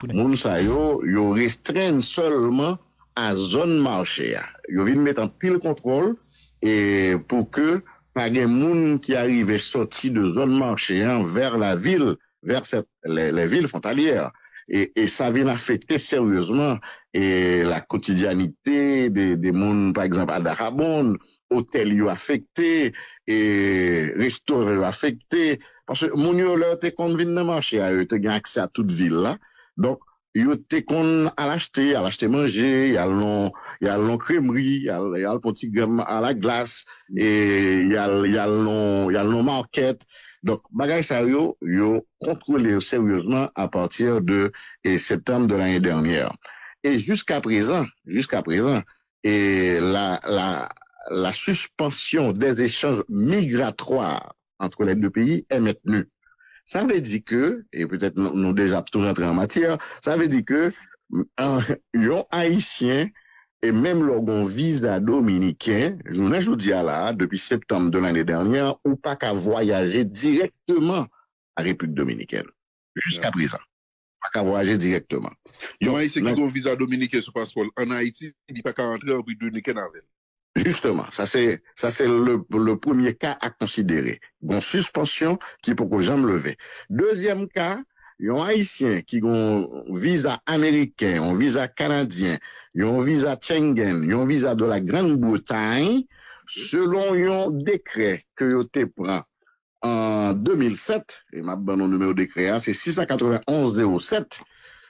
Moun sa yo restreignent seulement à zone marché. Yo vinn mettre en pile contrôle et pour que pas gen moun qui arrive sorti de zone marché vers la ville, vers les villes frontalières. Et ça vient affecter sérieusement la quotidiennité des moun, par exemple, à Darabon, hôtel yo affecté, et restaurant yo affecté. Parce que moun yo là, te kon vin nan marché, yo te gen accès à toute ville là. Donc, yo te kon à l'acheter manger, y a l'on crèmerie, y a le petit gamme à la glace, et y a l'on market. Donc, bagay sa yo contrôlé sérieusement à partir de septembre de l'année dernière. Et jusqu'à présent, et la suspension des échanges migratoires entre les deux pays est maintenue. Ça veut dire que, et peut-être nous déjà tout rentrer en matière, ça veut dire que un haïtien et même leur visa dominicain, je dis là, depuis septembre de l'année dernière, ou pas qu'à voyager directement à République dominicaine. Jusqu'à présent. Pas qu'à voyager directement. Un haïtien qui a un visa dominicain sur passeport en Haïti, il n'est pas qu'à rentrer en République dominicaine avec. Justement, ça c'est le premier cas à considérer. Une suspension qui peut que jamais lever. Deuxième cas, un haïtien qui a un visa américain, un visa canadien, un visa Schengen, un visa de la Grande-Bretagne, selon un décret que vous te prend en 2007, et ma bonne numéro de décret, c'est 691-07.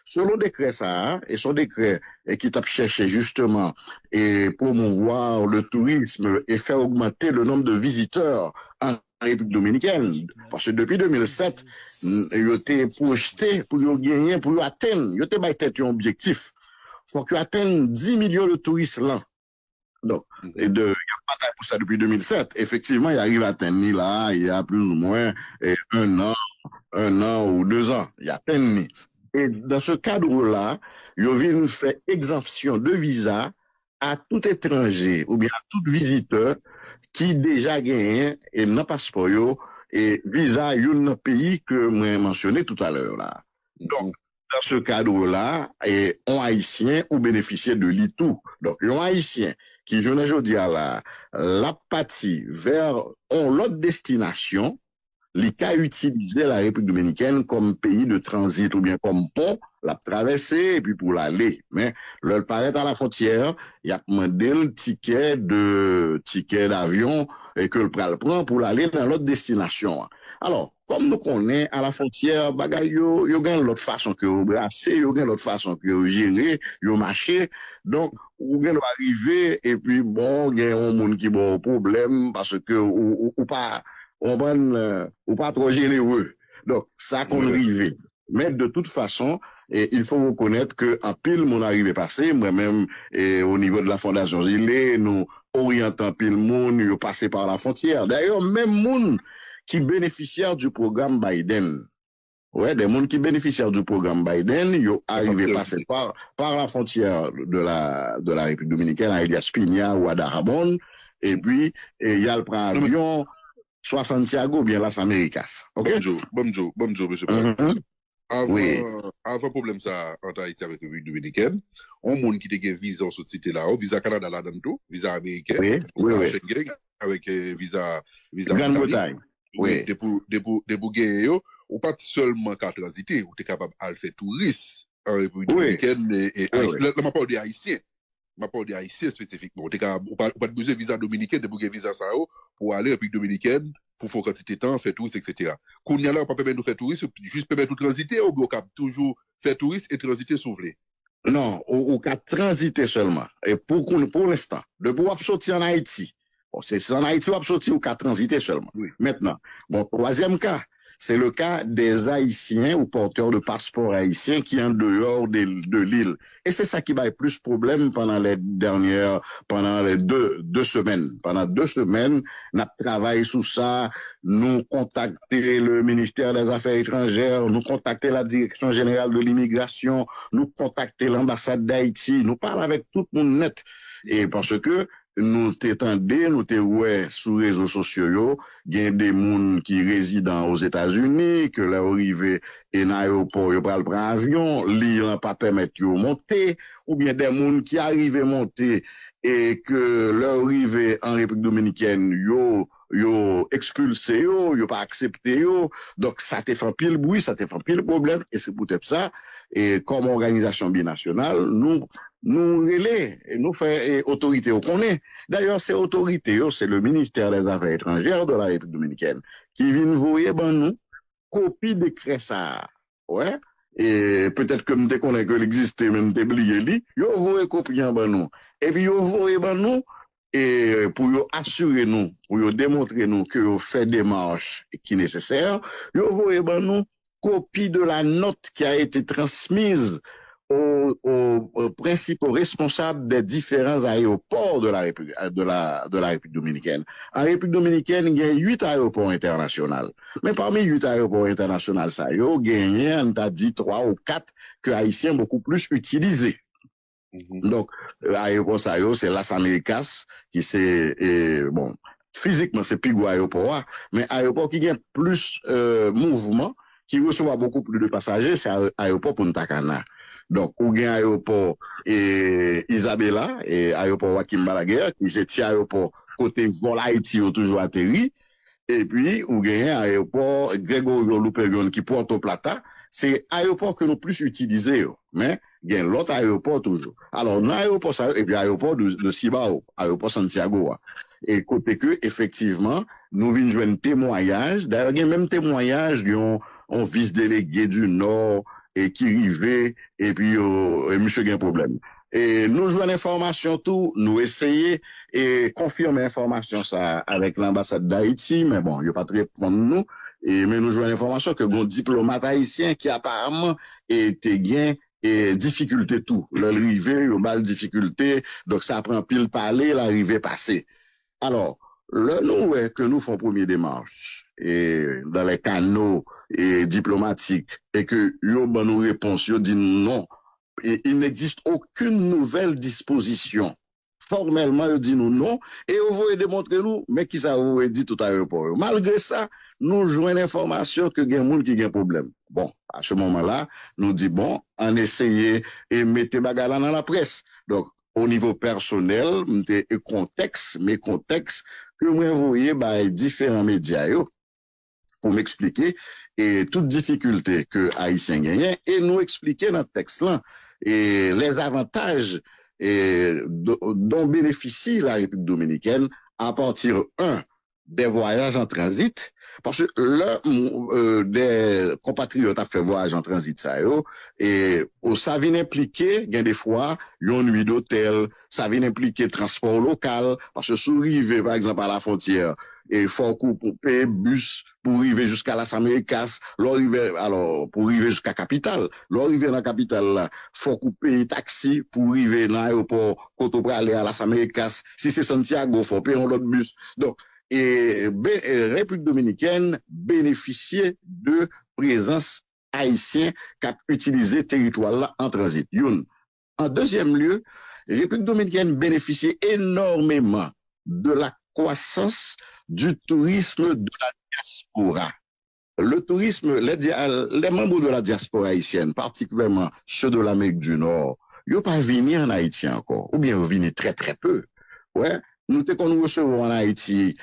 Selon décret ça, et son décret qui t'a cherché justement et promouvoir le tourisme et faire augmenter le nombre de visiteurs en République dominicaine. Parce que depuis 2007, il était projeté pour gagner, pour atteindre, il était un objectif. Faut qu'il atteigne 10 millions de touristes là. Donc, il y a pas pour ça depuis 2007. Effectivement, il arrive à atteindre là, il y a plus ou moins un an ou 2 ans. Il atteint. Et dans ce cadre-là, Yovin fait exemption de visa à tout étranger ou bien à tout visiteur qui déjà gagne et n'a passeport et visa d'un pays que moi mentionné tout à l'heure là. Donc, dans ce cadre-là, un haïtien ou bénéficier de l'ITOU. Donc, un haïtien qui, je ne dis à la partie vers l'autre destination, les cas utiliser la République dominicaine comme pays de transit ou bien comme pont, la traverser et puis pour l'aller. Mais le paraît à la frontière, il y a demandé le ticket d'avion et que le prend pour aller dans l'autre destination. Alors, comme nous connaissons à la frontière, bagay yo gagne l'autre façon que vous brasser, yo gagne l'autre façon que vous gérer, yo marcher. Donc, vous gagne arriver et puis bon, il y a un monde qui bon problème parce que ou pas ou pas trop généreux. Donc, ça qu'on arrive. Mais de toute façon, il faut reconnaître que en pile mon arrivé passé, moi-même au niveau de la Fondation Zilé, nous orientons pile monde, yo passé par la frontière. D'ailleurs, même monde qui bénéficiaire du programme Biden. Ouais, des monde qui bénéficiaires du programme Biden, yo arrivé passer par la frontière de la République dominicaine à Elias Piña ou à Darabon et puis il y a le prend avion soit Santiago, bien Las Américas. OK? Bonjour, monsieur. Avant problème ça, entre Haïti avec la République dominicaine, on monde qui te visa sur ce site là, visa Canada là-dedans tout, visa américain, oui. Schengen, avec visa Grande-Bretagne. Oui. De pour gagner, ou pas seulement qu'à transiter, ou t'es capable de faire touriste en République dominicaine et là, ma parle des Haïtiens. Ma parle des Haïtiens spécifiquement. Ou pas besoin de visa dominicain, de pour gagner visa ça, pour aller en République dominicaine, pour faire quantité de temps, faire touriste, etc. Qu'on y a là, on peut permettre de faire touriste, juste permettre de transiter, ou on toujours faire touriste et transiter souffler. Non, ou qu'à transiter seulement. Et pour l'instant, de pouvoir sortir en Haïti. Bon, c'est en Haïti, on sortir ou qu'à transiter seulement. Oui. Maintenant, bon, troisième cas, c'est le cas des Haïtiens ou porteurs de passeport haïtiens qui sont en dehors de l'île. Et c'est ça qui va être plus problème pendant les deux semaines. Pendant 2 semaines, on a travaillé sur ça, nous contacté le ministère des Affaires étrangères, nous contacté la Direction générale de l'immigration, nous contacté l'ambassade d'Haïti, nous parlons avec tout le monde net. Et parce que nous t'étendons, nous te ouais sur les réseaux sociaux, il y a des gens qui résident aux États-Unis, que leur arrivé et dans l'aéroport, ils prennent un avion, l'île n'a pas permettre de monter, ou bien des gens qui arrivent à monter et que leur arrivé en République Dominicaine, yo expulsé yo pas accepté yo, donc ça te fait pile bruit, ça te fait pile problème, et c'est peut-être ça, et comme organisation binationale, nous relais, et nous fait autorité au connaît. D'ailleurs, ces autorités, c'est le ministère des Affaires étrangères de la République dominicaine, qui vient voyer ben nous, copie décret ça, ouais, et peut-être que nous te connaît que l'existe, même te oublié li, yo voye copie en ben nous, et puis yo voye ben nous, et pour yo assurer nous, pour yo démontrer nous que yo fait des marches qui nécessaires, yo voye ben nous copie de la note qui a été transmise aux principaux responsables des différents aéroports de la République, de la République dominicaine. En République dominicaine, il y a 8 aéroports internationaux. Mais parmi 8 aéroports internationaux, ça y est, on t'a dit 3 ou 4 que Haïtiens beaucoup plus utilisés. Donc, l'aéroport ça c'est Las Américas, qui c'est, bon, physiquement c'est plus gros aéroport, mais aéroport qui gagne plus mouvement, qui reçoit beaucoup plus de passagers, c'est l'aéroport Punta Cana. Donc, ou gagne aéroport Isabella, et aéroport Joaquim Balaguer, qui c'est aéroport côté vol Haïti ou toujours atterri. Et puis, ou gagne aéroport Gregorio Luperón qui Puerto Plata, c'est aéroport que nous plus utilisé, mais gagne l'autre aéroport toujours. Alors, l'aéroport ça, et puis aéroport de Cibao, aéroport Santiago, et côté que, effectivement, nous venons jouer un témoignage, d'ailleurs, il y a même témoignage d'un vice-délégué du Nord, et qui rivait, et puis, monsieur a un problème. Et nous jouons l'information tout, nous essayer et confirmer l'information ça avec l'ambassade d'Haïti, mais bon, il n'y a pas de réponse nous, mais nous jouons l'information que bon diplomate haïtien qui apparemment était gain et difficulté tout. L'arrivée, il y a mal difficulté, donc ça prend pile parler, l'arrivée passée. Alors, le nous que nous faisons première démarche et dans les canaux et diplomatiques et que yo ben nous réponse yo dit non, et il n'existe aucune nouvelle disposition. Formellement, il dit nous non, et vous voulez démontrer nous, mais qui ça vous dit tout à l'heure. Malgré ça, nous jouons l'information que il y a un monde qui a un problème. Bon, à ce moment-là, nous dit bon, on essaye et mettez bagala dans la presse. Donc, au niveau personnel, et contexte, mes contextes, que moi voyez, bah, différents médias, pour m'expliquer, et toute difficulté que Haïtien gagne, et nous expliquer dans le texte là, et les avantages dont bénéficie la République dominicaine à partir, des voyages en transit, parce que là, des compatriotes a fait voyage en transit, ça, et ça vient impliquer, il y a des fois, une nuit d'hôtel, ça vient impliquer transport local, parce que sous rive, par exemple, à la frontière, et faut couper bus pour arriver jusqu'à Las Américas, alors, pour arriver jusqu'à Capitale. L'arrivée dans la capitale, là, faut couper taxi pour arriver dans l'aéroport, quand on peut aller à Las Américas. Si c'est Santiago, faut payer un autre bus. Donc, République dominicaine bénéficiait de présence haïtienne qui a utilisé territoire là en transit. En deuxième lieu, République dominicaine bénéficiait énormément de la croissance du tourisme de la diaspora. Le tourisme, les membres de la diaspora haïtienne, particulièrement ceux de l'Amérique du Nord, ils n'ont pas venu en Haïti encore, ou bien ils viennent très très peu. Ouais. Nous nous recevons en Haïti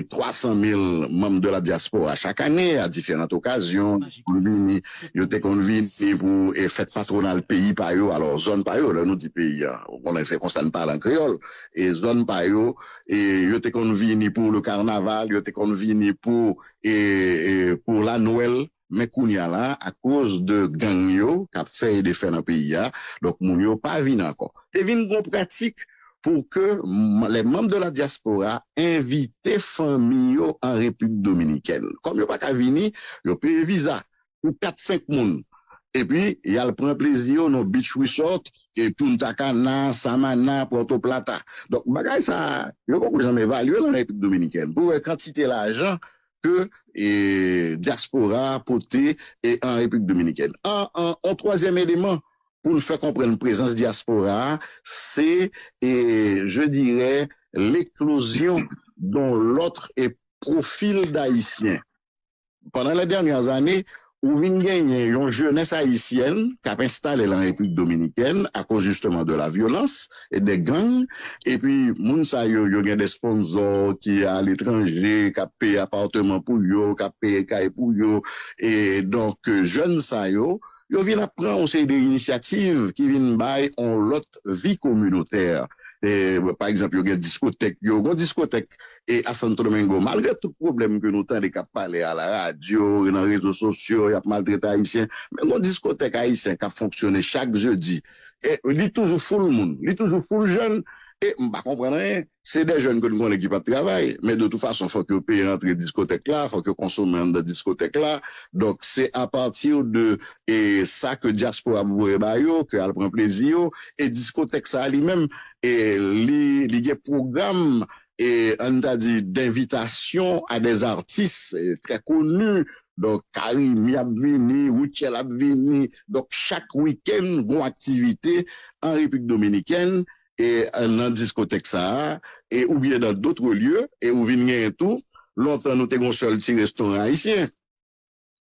300 000 membres de la diaspora chaque année à différentes occasions. Ils étaient conviés pour fête patronale pays par eux. Alors, zone par eux, là, nous dit pays, on a fait constat de parler en créole. Et zone par eux, et ils étaient conviés pour le carnaval, ils étaient conviés pour la Noël. Mais kounya là, à cause de gang yo, qui a fait des faits dans le pays, donc moun yo pas vin encore. C'est une bonne pratique pour que les membres de la diaspora invitent famille en République dominicaine. Comme yo pas qu'à venir, yo paye visa pour 4-5 moun. Et puis, il y a le prend plaisir dans beach resort et Punta Cana, Samana, Puerto Plata. Donc bagay ça, yo pas jamais évaluer dans la République dominicaine pour quantité l'argent que diaspora porté et en République dominicaine. En troisième élément pour nous faire comprendre une présence diaspora, c'est, je dirais, l'éclosion dans l'autre et profil d'Haïtiens. Pendant les dernières années, où vient gagner une jeunesse haïtienne qui a installé la République dominicaine à cause justement de la violence et des gangs. Et puis, moun sa yo y a des sponsors qui à l'étranger, qui a payé appartement pour yo, qui a payé caille pour yo. Et donc, jeunes sa yo viennent apprendre aussi des initiatives qui viennent bailler en l'autre vie communautaire. Et, par exemple, il y a une discothèque et à Santo Domingo, malgré tout problème que nous avons de parler à la radio, dans les réseaux sociaux, il y a maltraité haïtien, mais il y a une discothèque haïtienne qui a fonctionné chaque jeudi. Et il est toujours full monde, il est toujours full jeune. Et, bah, comprenez, c'est des jeunes que nous connaissons qui pas de travail. Mais de toute façon, il faut que payer rentrer discothèque là, il faut que consommer dans discothèque là. Donc, c'est à partir de, et ça que diaspora vous rebayo, que elle prend plaisir, et discothèque ça lui-même, et les programmes, et on a dit, d'invitation à des artistes très connus. Donc, Karim Abvini, Wichel Abvini. Donc, chaque week-end, une activité en République dominicaine, et dans discothèque ça, et ou bien dans d'autres lieux, et où vient tout, longtemps nous avons un seul petit restaurant haïtien.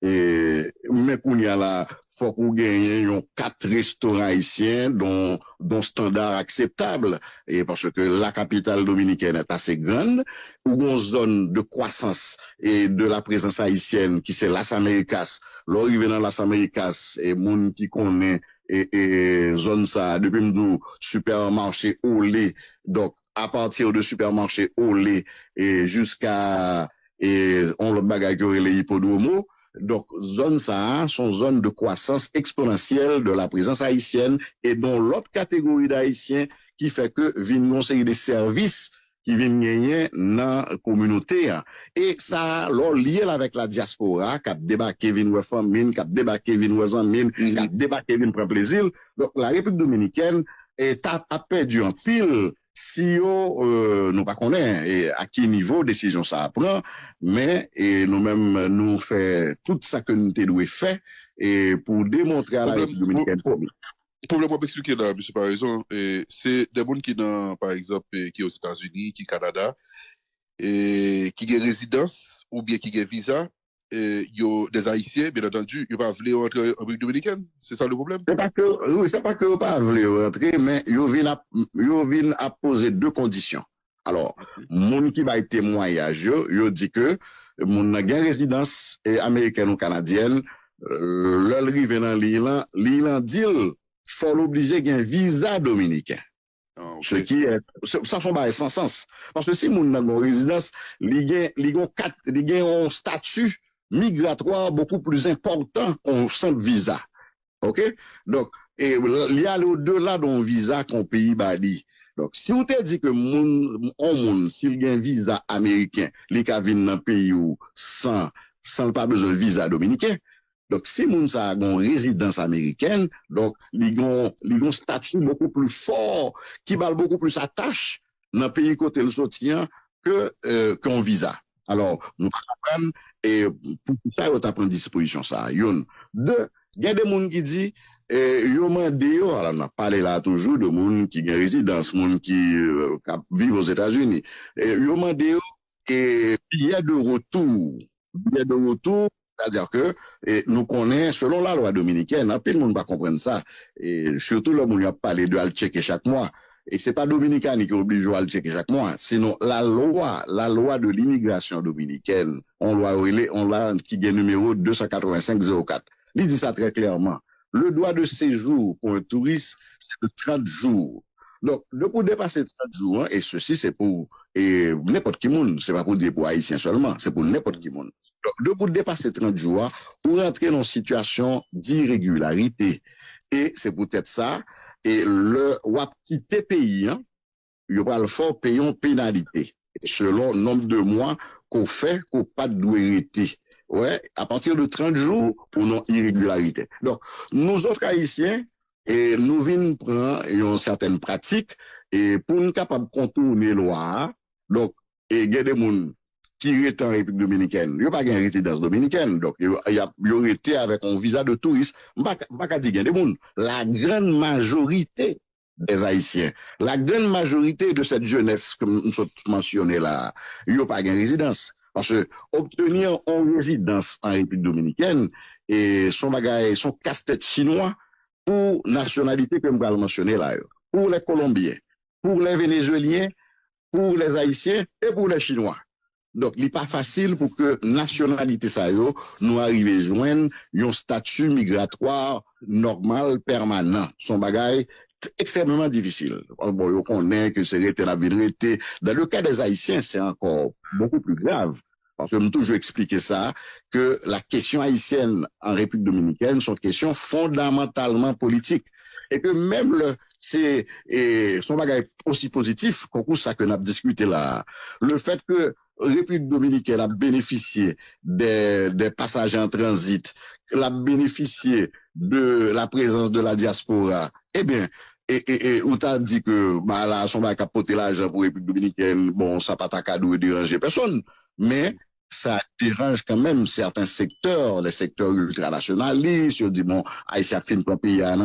Et, mais pour y a là, faut qu'on gagne 4 restaurants haïtiens dont standard acceptable. Et parce que la capitale dominicaine est assez grande, où une zone de croissance et de la présence haïtienne, qui c'est Las Américas. L'arrivée dans Las Américas, et moun qui connaît, et zone ça, depuis m'dou, supermarché Olé. Donc, à partir de supermarché Olé, et jusqu'à, et on l'autre bagaille que les hippodromes. Donc, zone ça, sont zones de croissance exponentielle de la présence haïtienne et dont l'autre catégorie d'haïtiens qui fait que viennent conseiller des services qui viennent gagner dans la communauté. Et ça, l'on lié avec la diaspora, qui a débarqué, vient ouais famine, qui a débarqué, vient ouais zamine, qui a débarqué, vient prendre plaisir. Donc, la République dominicaine a perdu en pile si nous pas connaît à quel niveau décision ça prend, mais nous-mêmes nous fait tout ça que nous devons faire et pour démontrer à la République dominicaine. Pour le moment expliquer là, monsieur par raison, c'est des gens qui par exemple, qui aux États-Unis, qui au Canada, et qui ont résidence ou bien qui ont visa, yo des Haïtiens, bien entendu, ils pas voulu rentrer en République dominicaine. C'est ça le problème? C'est pas que, oui, c'est pas que pas voulu rentrer, mais ils viennent à poser 2 conditions. Alors, mon qui va être témoignage, yo dit que mon a gain résidence américaine ou canadienne, leur rive dans l'île dit faut l'obliger gain visa dominicain. Okay. Ce qui est, ça sont pas sans sens. Parce que si mon a une résidence, il a un statut migratoire beaucoup plus important qu'un simple visa. OK? Donc, et il y a au-delà d'un visa qu'on pays bali. Donc, si vous te dit que s'il y a un visa américain, les cas viennent dans un pays où sans pas besoin de visa dominicain. Donc, si moun sa a une résidence américaine, donc, ils ont un statut beaucoup plus fort, qui va beaucoup plus attache dans le pays côté le soutien qu'un visa. Alors, nous comprenons, et pour ça, on a pris disposition ça. Yon. 2, il y a des gens qui disent, yo mande yo, alors on a parlé là toujours de gens qui ont résidence, gens qui vivent aux États-Unis. Yo mande yo, et billet de retour, c'est-à-dire que nous connaissons, selon la loi dominicaine, peu de monde va comprendre ça, et surtout là, on a parlé de al checker chaque mois. Et c'est pas dominicain qui oblige à le checker chaque mois, sinon la loi de l'immigration dominicaine, on l'a qui est numéro 285-04. Il dit ça très clairement. Le droit de séjour pour un touriste, c'est de 30 jours. Donc, pour dépasser 30 jours, et ceci c'est pour n'importe qui monde, c'est pas pour Haïtiens seulement, c'est pour n'importe qui monde. Donc, pour dépasser 30 jours, pour rentrer dans une situation d'irrégularité. Et c'est peut-être ça, et le wap quitter pays, il va le faire payer une pénalité, selon le nombre de mois qu'on fait, qu'on pas de douérité. Ouais, à partir de 30 jours pour non irrégularité. Donc, nous autres Haïtiens, et nous venons prendre une certaine pratique, et pour nous capables de contourner la loi, donc, et il y a des gens qui est en République dominicaine, il n'y a pas de résidence dominicaine. Donc, il y a été avec un visa de tourisme. Pas dire des gens. La grande majorité des Haïtiens, la grande majorité de cette jeunesse, comme nous sommes mentionnés là, il n'y a pas de résidence. Parce que obtenir une résidence en République dominicaine et son bagage, son casse-tête chinois pour nationalité comme je l'ai mentionné là, pour les Colombiens, pour les Vénézuéliens, pour les Haïtiens et pour les Chinois. Donc, il n'est pas facile pour que nationalité ça nous arrive à joindre un statut migratoire normal, permanent. Son bagage extrêmement difficile. Bon, on connaît que c'est la vérité. Dans le cas des Haïtiens, c'est encore beaucoup plus grave. Parce que je me toujours expliqué ça, que la question haïtienne en République dominicaine sont questions fondamentalement politiques. Et que même c'est son bagage aussi positif, qu'on ça que nous avons discuté là, le fait que République dominicaine a bénéficié des passagers en transit, a bénéficié de la présence de la diaspora, eh bien, et on t'a dit que bah là, son bagage a porté l'argent pour République dominicaine, bon, ça pas ta cadeau et déranger personne, mais ça dérange quand même certains secteurs, les secteurs ultranationalistes, on dit bon, Haïtien film comme pays à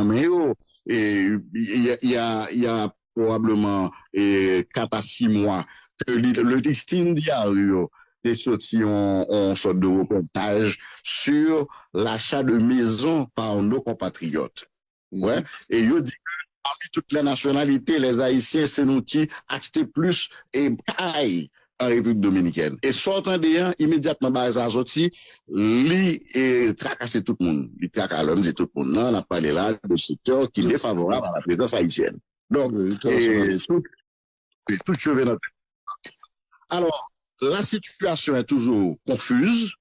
et il y a probablement 4 à 6 mois que le Destin Diario est sorti en sorte de reportage sur l'achat de maisons par nos compatriotes. Ouais. Et il dit que parmi toutes les nationalités, les Haïtiens, c'est nous qui achetons plus et pareil en République dominicaine. Et sortant de immédiatement, bah, ça a sorti, et tracasser tout le monde. Il tracasse l'homme de tout le monde. Non, on a parlé là de secteur qui est favorable à la présence haïtienne. Donc, tout cheveux notre. Alors, la situation est toujours confuse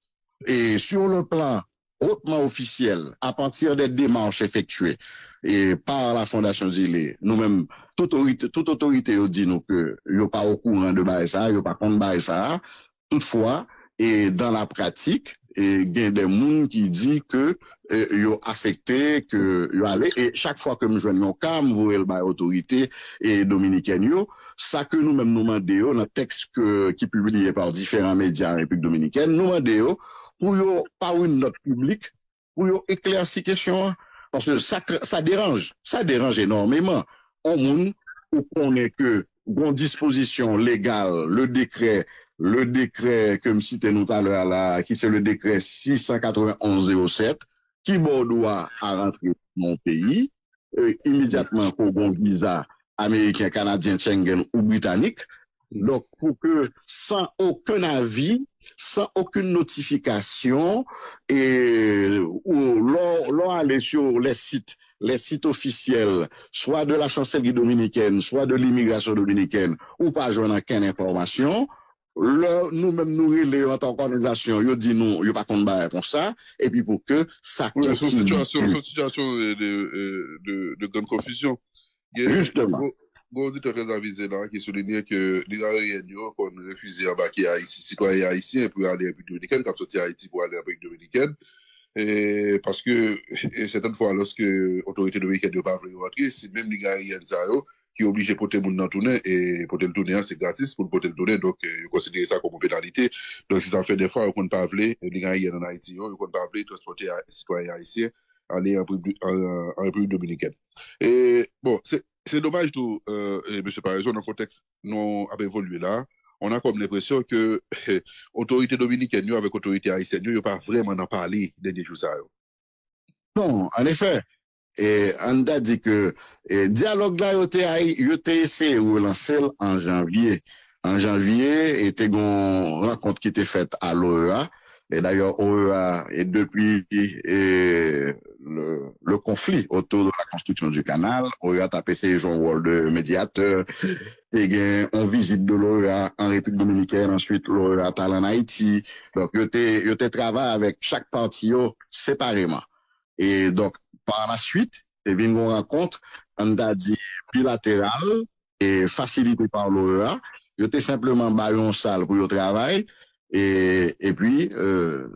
et sur le plan hautement officiel, à partir des démarches effectuées et par la Fondation Zile, nous-mêmes, toute autorité dit nous que il n'y a pas au courant de Baïsa, il n'y a pas contre Baïsa. Toutefois, et dans la pratique, il y a des gens qui disent que ils ont affecté, que ils allé, et chaque fois que nous joignons un cas, nous voyons l'autorité et dominicaine, ça que nous-mêmes nous demandons, dans le texte qui est publié par différents médias en République dominicaine, nous demandons pour par une note publique, pour éclaircir la question, parce que ça dérange énormément. On monde, on est que bon disposition légale, le décret que me cité tout à l'heure là, qui c'est le décret 691-07, qui doit à rentrer dans mon pays, immédiatement pour bon visa américain, canadien, Schengen ou britannique. Donc, pour que sans aucun avis, sans aucune notification, et l'on aller sur les sites officiels, soit de la chancellerie dominicaine, soit de l'immigration dominicaine, ou pas joindre aucune information, nous-mêmes nous relèvons en tant qu'organisation, ils disent nous, ils pas qu'on bat comme ça, et puis pour que ça continue. C'est une situation de grande confusion. Justement. Bon, dit très avisé là, qui souligne que les Haïtiens qu'on refusé d'embarquer Haïti, citoyens haïtiens pour aller en République dominicaine, quand sortir Haïti pour aller en République dominicaine. Et parce que, certaines fois, lorsque l'autorité dominicaine ne pas vouloir rentrer, c'est même les Haïtiens qui est obligé de porter mon dans tourner, et porter le tourner, c'est gratis pour porter le tourner, donc, considérer ça comme une pénalité. Donc, si ça fait des fois, on ne peut pas appeler les Haïtiens en Haïti, on ne peut pas appeler transporter citoyens haïtiens, aller en République dominicaine. Et, bon, c'est dommage tout, M. Paraison, dans le contexte non a évolué là. On a comme l'impression que autorité dominicaine avec autorité haïtienne, il n'y a pas vraiment en parler des choses. Non, en effet. Et on a dit que dialogue là, il était essayé de relancer en janvier. En janvier, était une rencontre qui était faite à l'OEA. Et d'ailleurs, OEA, et depuis le conflit autour de la construction du canal, OEA a passé son rôle de médiateur, et on visite de l'OEA en République dominicaine, ensuite l'OEA est en Haïti. Donc, il était travaillé avec chaque partie séparément. Et donc, par la suite, il y a une rencontre, on a dit bilatérale et facilitée par l'OEA. Il était simplement baillé en salle pour le travail. Et puis,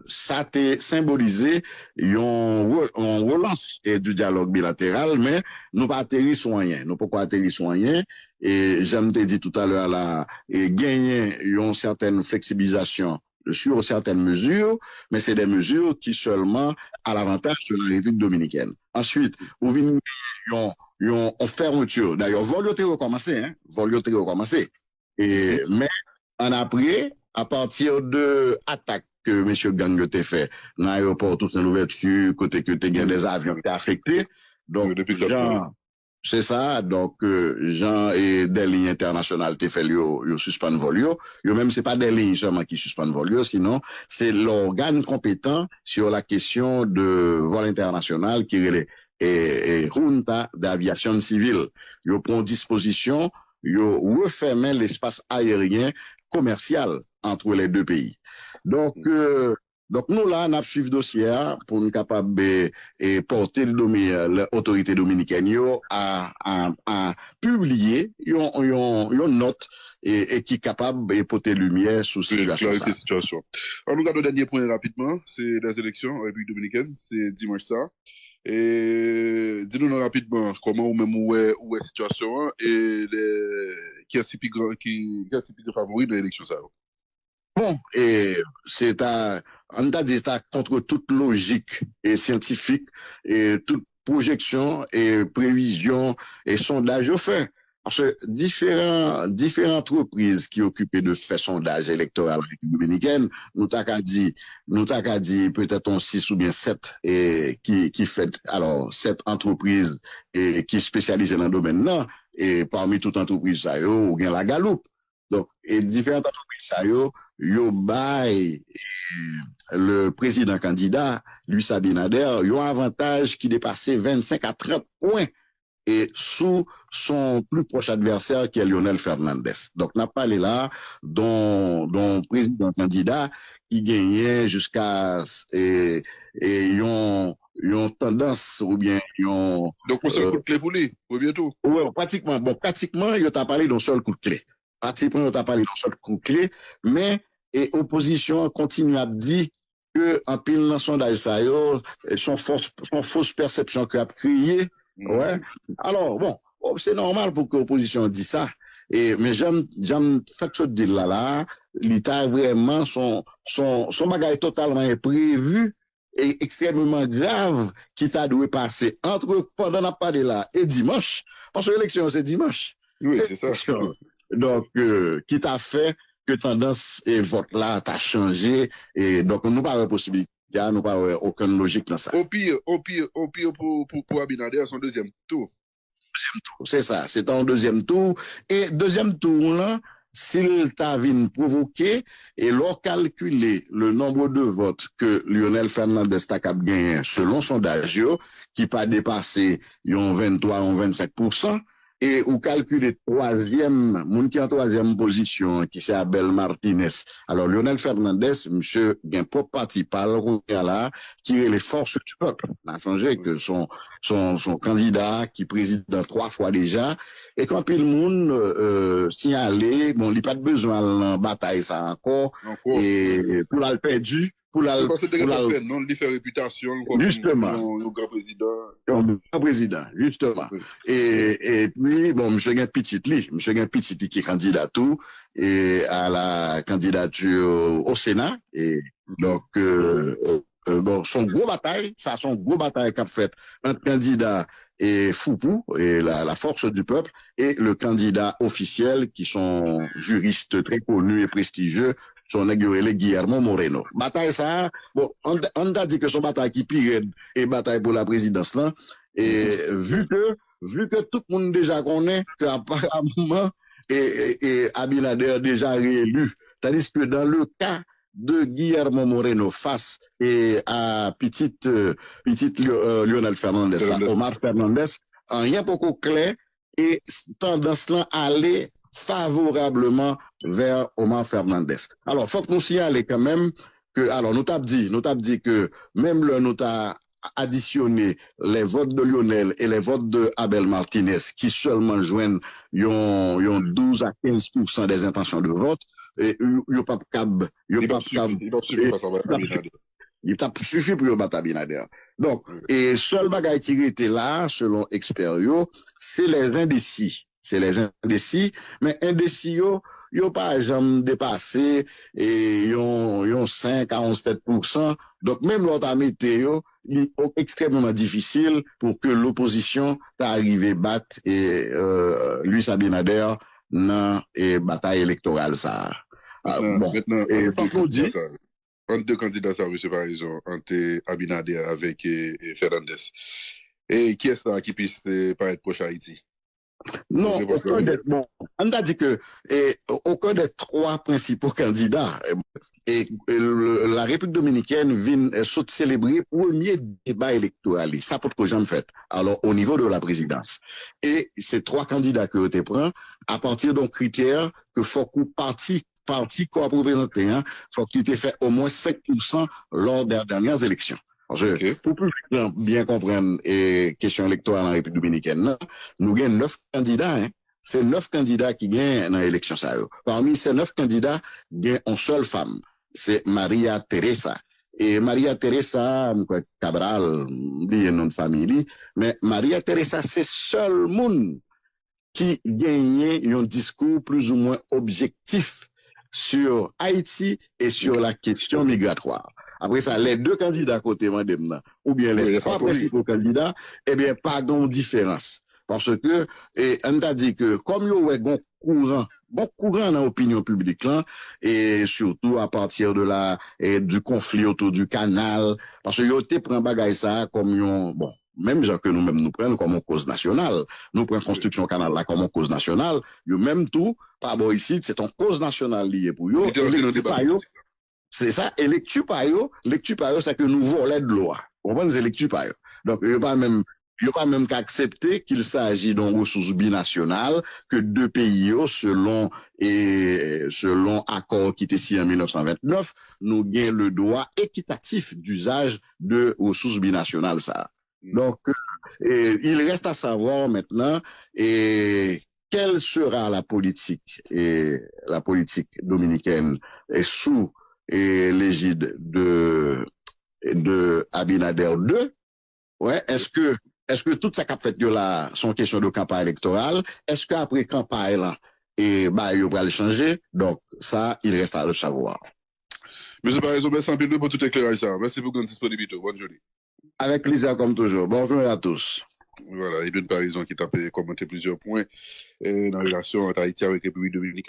ça t'est symbolisé une relance du dialogue bilatéral, mais nous pas atterri sur rien. Nous pas atterri sur rien. Et j'aime te dit tout à l'heure là, et gagner une certaine flexibilisation sur certaines mesures, mais c'est des mesures qui seulement à l'avantage de la République dominicaine. Ensuite, vous venez en fermeture. D'ailleurs, volonté recommencer, hein, volonté recommencer. Et mais en après, à partir de attaques que M. Gang a fait dans l'aéroport, toute une ouverture, côté que tu as des avions qui sont affectés. Donc, Jean, c'est ça. Donc, Jean et des lignes internationales qui fait yo suspendre vol yo même c'est pas des lignes seulement qui suspendent vol sinon c'est l'organe compétent sur la question de vol international qui est et Junta d'aviation civile. Yo prend disposition, yo refermer l'espace aérien commercial entre les deux pays. Donc nous là, on a suivi le dossier pour nous capable de porter l'autorité dominicaine à publier une note et qui est capable de porter lumière sur cette situation. On nous regarde le dernier point rapidement, c'est les élections en République dominicaine, c'est dimanche ça. Et dis-nous rapidement comment ou même où est la situation et qui est typique favori de l'élection ça. Bon, et on t'a dit ça contre toute logique et scientifique et toute projection et prévision et sondage au fait. Parce que différentes entreprises qui occupaient de faire sondage électoral dominicaine, nous t'a dit peut-être on 6 ou bien 7 et qui fait alors 7 entreprises et qui spécialisent dans le domaine là et parmi toutes entreprises ça ou bien la Galoupe. Donc, et différentes entreprises, ça yo bail le président candidat, Luis Abinader, yo un avantage qui dépassait 25 à 30 points et sous son plus proche adversaire qui est Leonel Fernandez. Donc, n'a pas parlé là dont président candidat qui gagnait jusqu'à yon tendance ou bien yon. Donc, un seul coup de clé pour lui, pour bientôt. Ouais, pratiquement, yo t'a parlé d'un seul coup de clé. Pratiquement, on t'a parlé d'un seul coup de clé, mais opposition continue à dire que en pile dans sondage ça son fausse perception qu'a créé. Ouais. Alors bon, c'est normal pour que l'opposition dise ça. Mais j'aime fait ce deal là, l'État vraiment son bagage totalement imprévu et extrêmement grave qui t'a dû passer entre pendant la parole là et dimanche, parce que l'élection c'est dimanche. Oui, c'est ça. Donc, qui t'a fait que tendance et vote là t'a changé et donc nous pas de possibilité, nous pas aucune logique dans ça. Au pire pour Abinader son deuxième tour. C'est ça, c'est en deuxième tour et deuxième tour là, s'il t'a venu provoquer et leur calculer le nombre de votes que Leonel Fernandez t'a gagné selon sondage qui pas dépassé 23 ou 25%. Et ou calculer moun qui en troisième position, qui c'est Abel Martinez. Alors, Leonel Fernandez, monsieur, gen propre parti parle, là, qui est les forces du peuple. On a changé que son candidat, qui préside dans 3 fois déjà, et quand puis le monde, signalé, bon, il n'y a pas de besoin en bataille, ça encore. Et pour la perdu, parce que non, il fait réputation comme un grand président. Justement. Oui. Et puis, bon, monsieur Petit qui est candidat tout, et à la candidature au Sénat, et donc, bon, son gros bataille qu'a fait entre candidat et Foupou, et la force du peuple, et le candidat officiel, qui sont juristes très connus et prestigieux, son nègre Guillermo Moreno. Bataille ça, bon, on a dit que son bataille qui pire et bataille pour la présidence là, et vu que tout le monde déjà connaît qu'apparemment, et Abinader déjà réélu. Tandis que dans le cas de Guillermo Moreno face à petite Leonel Fernandez, Omar Fernandez, rien beaucoup clair et tendance là aller favorablement vers Omar Fernandez. Alors, faut que nous signaler quand même que, alors, nous t'avons dit que même le nous t'a additionner les votes de Lionel et les votes de Abel Martinez, qui seulement joignent yon 12 à 15% des intentions de vote, et yon pas capable, il t'a suffi pour battre Abinader. Donc, et seul bagage qui était là, selon experts, c'est les indécis. C'est les indécis, mais indécis, yo pas jamais dépassé, et yon 5 à 17%. Donc, même l'autre météo, il est extrêmement difficile pour que l'opposition t'arrive à battre, et, Luis Abinader dans la bataille électorale, ça. Maintenant, et sans qu'on dit, entre deux candidats, ça, M. Parison, entre Abinader avec Fernandez. Et qui est-ce là qui puisse paraître proche Haïti? Non, on a dit que aucun des trois principaux candidats la République dominicaine vient célébrer le premier débat électoral. Ça peut que j'en fait. Alors, au niveau de la présidence. Et ces trois candidats que tu prends, à partir d'un critère que faut que parti corps représenté, faut qu'il ait fait au moins 5% lors des dernières élections. Pour plus bien comprendre les questions électorales en République dominicaine, nous avons 9 candidats. C'est 9 candidats qui gagnent dans l'élection. Parmi ces 9 candidats, il y a une seule femme. C'est Maria Teresa. Et Maria Teresa, Cabral, oublié le nom de famille, mais Maria Teresa, c'est seul monde qui gagne un discours plus ou moins objectif sur Haïti et sur la question migratoire. Après ça, les deux candidats à côté, madame, ou bien les trois principaux candidats, eh bien, pas de différence. Parce que, on a dit que, comme il y a un courant dans l'opinion publique, là, et surtout à partir de du conflit autour du canal, parce que yo te prend bagay ça comme bon, même gens que nous-mêmes nous prenons comme une cause nationale, nous prenons construction canal là comme une cause nationale, yo même tout, pas bon ici, c'est une cause nationale liée pour yo, c'est ça, et lecture par eux, c'est que nous volons de loi. On va dire lecture par eux. Donc, il n'y a pas même qu'à accepter qu'il s'agit d'une ressource binationale, que deux pays, selon accord qui était signé en 1929, nous gagnent le droit équitatif d'usage de ressources binationales, ça. Donc, il reste à savoir maintenant, quelle sera la politique dominicaine sous l'égide de Abinader 2. Ouais, est-ce que tout ça qu'a fait là sont question de campagne électorale? Est-ce qu'après campagne là, il va le changer? Donc, ça, il reste à le savoir. Monsieur Parison, merci un peu pour tout éclairage ça. Merci pour votre disponibilité. Bonne journée. Avec plaisir, comme toujours. Bonjour à tous. Voilà, Ibn Parison qui t'a commenté plusieurs points dans la relation entre Haïti et la République dominicaine.